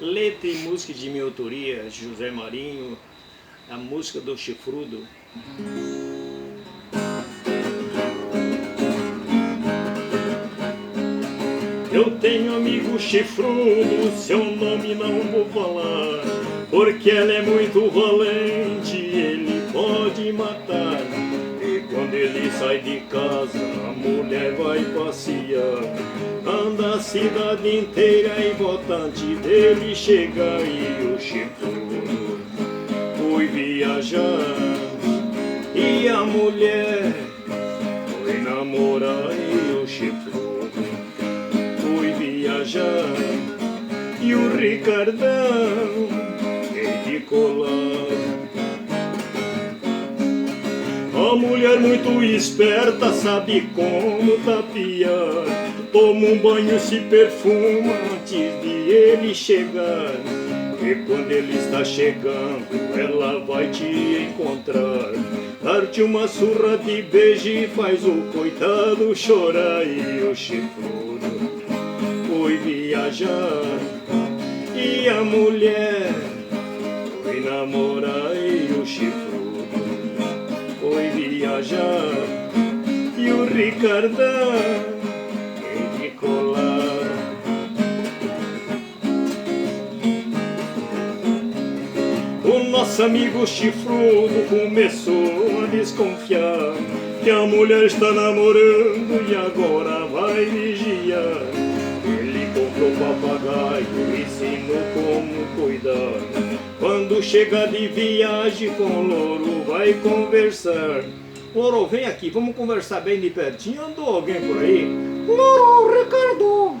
Letra e música de minha autoria, José Marinho, a música do Chifrudo. Eu tenho amigo chifrudo, seu nome não vou falar, porque ele é muito valente, ele pode matar. E quando ele sai de casa, a mulher vai passear, anda a cidade inteira e bota antes dele chegar. E o chifrudo foi viajar, e a mulher foi namorar. E o chifrudo foi viajar, e o Ricardão ficou lá. A mulher muito esperta sabe como tapear, toma um banho, se perfuma antes de ele chegar. E quando ele está chegando, ela vai te encontrar, dar-te uma surra de beijo e faz o coitado chorar. E o chifrudo foi viajar, e a mulher foi namorar. E o chifrudo foi viajar, e o Ricardão ficou lá. O nosso amigo chifrudo começou a desconfiar que a mulher está namorando e agora vai vigiar. Ele comprou papagaio e ensinou como cuidar. Quando chega de viagem com o louro vai conversar. Louro, vem aqui, vamos conversar bem de pertinho. Andou alguém por aí? Louro, Ricardo!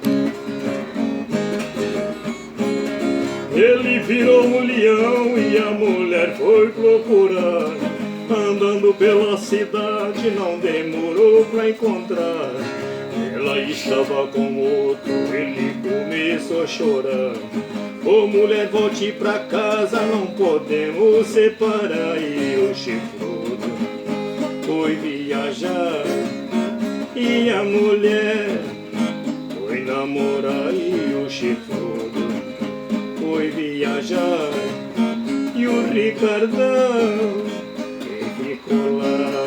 Ele virou um leão e a mulher foi procurar. Andando pela cidade não demorou pra encontrar. Ela estava com outro, ele começou a chorar. Ô mulher, volte pra casa, não podemos separar. E o chifrudo foi viajar, e a mulher foi namorar. E o chifrudo foi viajar, e o Ricardão ficou lá.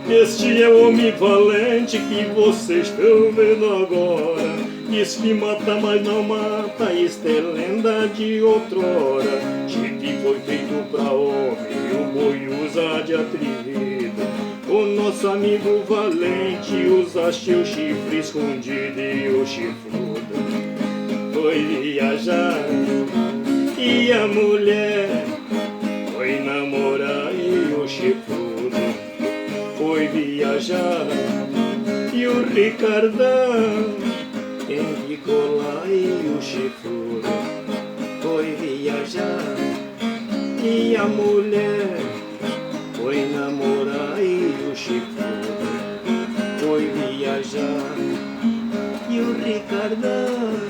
Este é o homem valente que vocês estão vendo agora. Diz que mata, mas não mata, isto é lenda de outrora. Chique foi feito pra homem, o boi usa de atrevido. O nosso amigo valente usaste o chifre escondido. E o chifrudo foi viajar, e a mulher foi namorar. E o chifrudo foi viajar, e o Ricardão ficou lá. E o chifrudo foi viajar, e a mulher foi namorar. E o chifrudo foi viajar, e o Ricardão